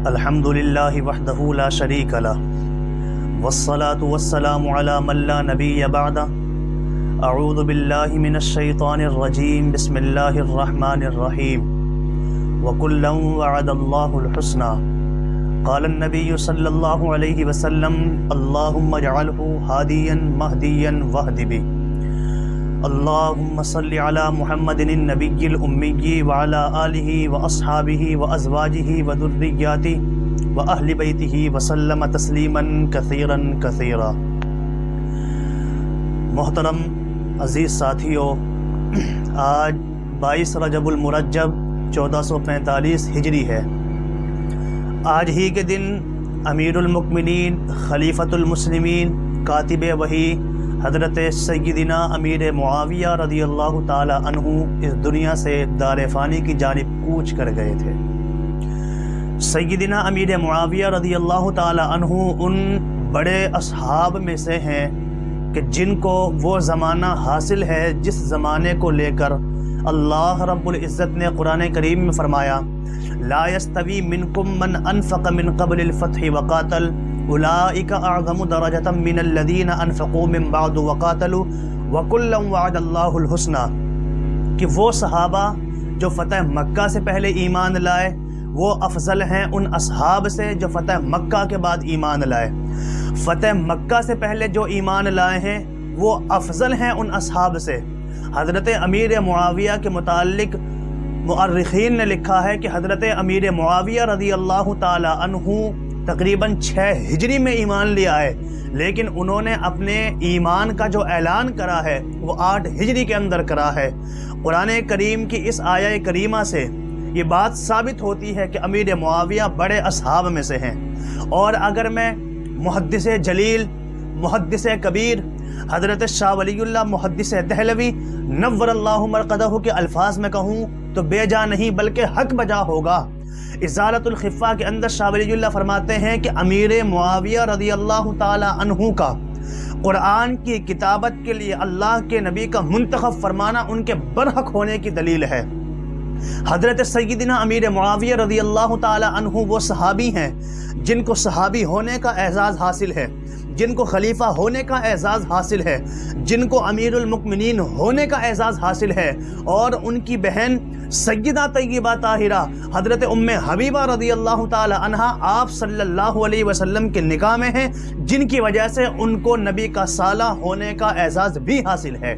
الحمد للہ وحدہ لا شریک لہ والصلاة والسلام علی من لا نبی بعدہ اعوذ باللہ من الشیطان الرجیم بسم اللہ الرحمن الرحیم وکلا وعد اللہ الحسنى قال النبی صلی اللہ علیہ وسلم اللہم اجعلہ ہادیا مہدیا واہد بہ اللہم صلی علی محمد النبی الامی وعلی آلہ واصحابہ وازواجہ وذریاتہ واہل بیتہ وسلم تسلیما کثیرا کثیرا۔ محترم عزیز ساتھیو، آج 22 رجب المرجب 1445 ہجری ہے۔ آج ہی کے دن امیر المؤمنین خلیفۃ المسلمین کاتب وحی حضرت سیدنا امیر معاویہ رضی اللہ تعالی عنہ اس دنیا سے دار فانی کی جانب کوچ کر گئے تھے۔ سیدنا امیر معاویہ رضی اللہ تعالی عنہ ان بڑے اصحاب میں سے ہیں کہ جن کو وہ زمانہ حاصل ہے جس زمانے کو لے کر اللہ رب العزت نے قرآن کریم میں فرمایا لا يستوی منکم من انفق من قبل الفتح وقاتل اولئک اعظم درجة من الذین انفقوا من بعد وقاتلوا وکلا وعد اللہ الحسنى، کہ وہ صحابہ جو فتح مکہ سے پہلے ایمان لائے وہ افضل ہیں ان اصحاب سے جو فتح مکہ کے بعد ایمان لائے۔ فتح مکہ سے پہلے جو ایمان لائے ہیں وہ افضل ہیں ان اصحاب سے۔ حضرت امیر معاویہ کے متعلق مؤرخین نے لکھا ہے کہ حضرت امیر معاویہ رضی اللہ تعالی عنہ تقریباً 6 ہجری میں ایمان لیا ہے، لیکن انہوں نے اپنے ایمان کا جو اعلان کرا ہے وہ 8 ہجری کے اندر کرا ہے۔ قرآن کریم کی اس آیہ کریمہ سے یہ بات ثابت ہوتی ہے کہ امیر معاویہ بڑے اصحاب میں سے ہیں۔ اور اگر میں محدث جلیل، محدث کبیر حضرت شاہ ولی اللہ محدث دہلوی نور اللہ مرقدہ کے الفاظ میں کہوں تو بے جا نہیں بلکہ حق بجا ہوگا۔ ازالۃ الخفہ کے اندر شاہ ولی اللہ فرماتے ہیں کہ امیر معاویہ رضی اللہ تعالی عنہ کا قرآن کی کتابت کے لیے اللہ کے نبی کا منتخب فرمانا ان کے برحق ہونے کی دلیل ہے۔ حضرت سیدنا امیر معاویہ رضی اللہ تعالی عنہ وہ صحابی ہیں جن کو صحابی ہونے کا اعزاز حاصل ہے، جن کو خلیفہ ہونے کا اعزاز حاصل ہے، جن کو امیر المؤمنین ہونے کا اعزاز حاصل ہے، اور ان کی بہن سیدہ طیبہ طاہرہ حضرت ام حبیبہ رضی اللہ تعالی عنہا آپ صلی اللہ علیہ وسلم کے نکاح میں ہیں، جن کی وجہ سے ان کو نبی کا سالہ ہونے کا اعزاز بھی حاصل ہے۔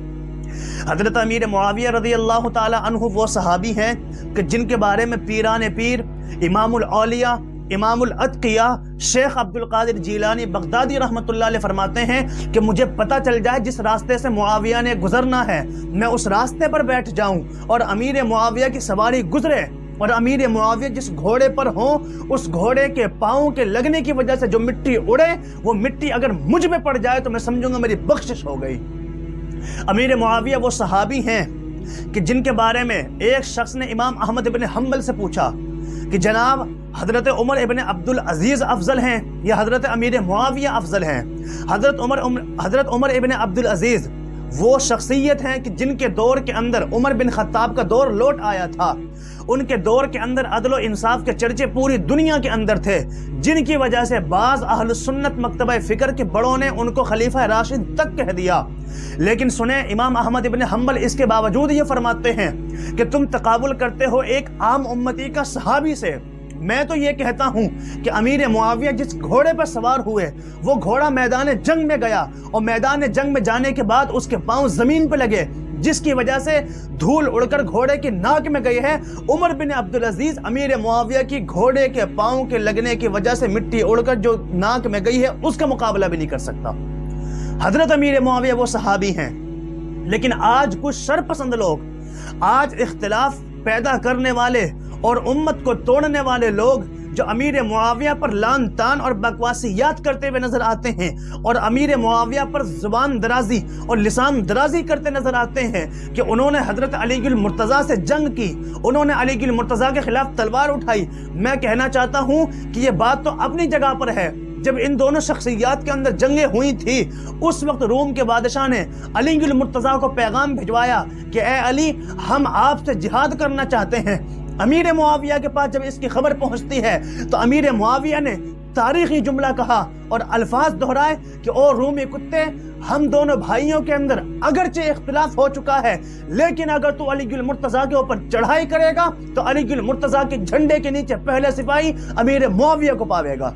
حضرت امیر معاویہ رضی اللہ تعالی عنہ وہ صحابی ہیں کہ جن کے بارے میں پیران پیر امام الاولیاء امام الاتقیاء شیخ عبد القادر جیلانی بغدادی رحمۃ اللہ علیہ فرماتے ہیں کہ مجھے پتہ چل جائے جس راستے سے معاویہ نے گزرنا ہے میں اس راستے پر بیٹھ جاؤں اور امیر معاویہ کی سواری گزرے اور امیر معاویہ جس گھوڑے پر ہوں اس گھوڑے کے پاؤں کے لگنے کی وجہ سے جو مٹی اڑے وہ مٹی اگر مجھ پہ پڑ جائے تو میں سمجھوں گا میری بخشش ہو گئی۔ امیر معاویہ وہ صحابی ہیں کہ جن کے بارے میں ایک شخص نے امام احمد ابن حنبل سے پوچھا کہ جناب حضرت عمر ابن عبدالعزیز افضل ہیں یا حضرت امیر معاویہ افضل ہیں؟ حضرت عمر ابن عبدالعزیز وہ شخصیت ہیں کہ جن کے دور کے اندر عمر بن خطاب کا دور لوٹ آیا تھا، ان کے دور کے اندر عدل و انصاف کے چرچے پوری دنیا کے اندر تھے، جن کی وجہ سے بعض اہل سنت مکتبہ فکر کے بڑوں نے ان کو خلیفہ راشد تک کہہ دیا۔ لیکن سنیں امام احمد ابن حنبل اس کے باوجود یہ فرماتے ہیں کہ تم تقابل کرتے ہو ایک عام امتی کا صحابی سے، میں تو یہ کہتا ہوں کہ امیر معاویہ جس گھوڑے پر سوار ہوئے وہ گھوڑا میدان جنگ میں گیا اور میدان جنگ میں جانے کے بعد اس کے پاؤں زمین پہ لگے جس کی وجہ سے دھول اڑ کر گھوڑے کی ناک میں گئی ہے۔ عمر بن عبدالعزیز امیر معاویہ کی گھوڑے کے پاؤں کے لگنے کی وجہ سے مٹی اڑ کر جو ناک میں گئی ہے اس کا مقابلہ بھی نہیں کر سکتا۔ حضرت امیر معاویہ وہ صحابی ہیں، لیکن آج کچھ شر پسند لوگ، آج اختلاف پیدا کرنے والے اور امت کو توڑنے والے لوگ جو امیر معاویہ پر لعن طعن اور بکواسیات کرتے ہوئے نظر آتے ہیں اور امیر معاویہ پر زبان درازی اور لسان درازی کرتے نظر آتے ہیں کہ انہوں نے حضرت علی المرتضیٰ سے جنگ کی، انہوں نے علی المرتضیٰ کے خلاف تلوار اٹھائی، میں کہنا چاہتا ہوں کہ یہ بات تو اپنی جگہ پر ہے۔ جب ان دونوں شخصیات کے اندر جنگیں ہوئی تھی اس وقت روم کے بادشاہ نے علی المرتضیٰ کو پیغام بھجوایا کہ اے علی ہم آپ سے جہاد کرنا چاہتے ہیں، امیر معاویہ کے پاس جب اس کی خبر پہنچتی ہے تو امیر معاویہ نے تاریخی جملہ کہا اور الفاظ دہرائے کہ او رومی کتے، ہم دونوں بھائیوں کے اندر اگرچہ اختلاف ہو چکا ہے، لیکن اگر تو علی المرتضیٰ کے اوپر چڑھائی کرے گا تو علی المرتضیٰ کے جھنڈے کے نیچے پہلے سپاہی امیر معاویہ کو پاوے گا۔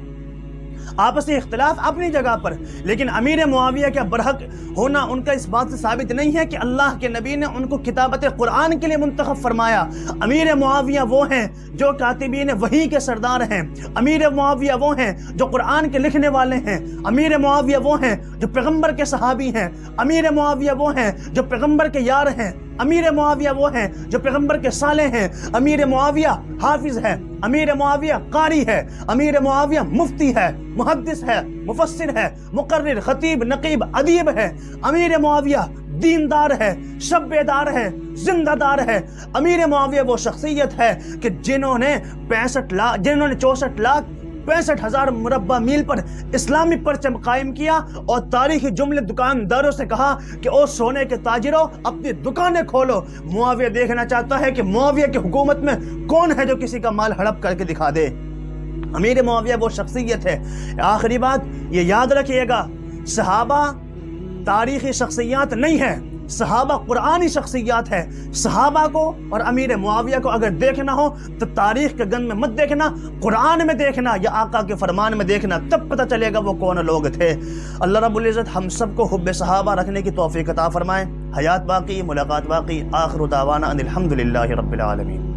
آپسی اختلاف اپنی جگہ پر، لیکن امیر معاویہ کا برحق ہونا ان کا اس بات سے ثابت نہیں ہے کہ اللہ کے نبی نے ان کو کتابت قرآن کے لیے منتخب فرمایا۔ امیر معاویہ وہ ہیں جو کاتبین وحی کے سردار ہیں، امیر معاویہ وہ ہیں جو قرآن کے لکھنے والے ہیں، امیر معاویہ وہ ہیں جو پیغمبر کے صحابی ہیں، امیر معاویہ وہ ہیں جو پیغمبر کے یار ہیں، امیر معاویہ وہ ہیں جو پیغمبر کے صالح ہیں، امیر معاویہ حافظ ہے، امیر معاویہ قاری ہے، امیر معاویہ مفتی ہے، محدث ہے، مفسر ہے، مقرر، خطیب، نقیب، ادیب ہے، امیر معاویہ دیندار ہے، شب بیدار ہے، زندہ دار ہے۔ امیر معاویہ وہ شخصیت ہے کہ جنہوں نے 64,65,000 مربع میل پر اسلامی پرچم قائم کیا اور تاریخی جملے دکانداروں سے کہا کہ او سونے کے تاجروں اپنی دکانیں کھولو۔ معاویہ دیکھنا چاہتا ہے کہ معاویہ کی حکومت میں کون ہے جو کسی کا مال ہڑپ کر کے دکھا دے۔ امیر معاویہ وہ شخصیت ہے۔ آخری بات یہ یاد رکھیے گا، صحابہ تاریخی شخصیات نہیں ہیں، صحابہ قرآنی شخصیات ہے۔ صحابہ کو اور امیر معاویہ کو اگر دیکھنا ہو تو تاریخ کے گن میں مت دیکھنا، قرآن میں دیکھنا یا آقا کے فرمان میں دیکھنا، تب پتہ چلے گا وہ کون لوگ تھے۔ اللہ رب العزت ہم سب کو حب صحابہ رکھنے کی توفیق عطا فرمائے۔ حیات باقی، ملاقات باقی، آخر دعوانا ان الحمدللہ رب العالمین۔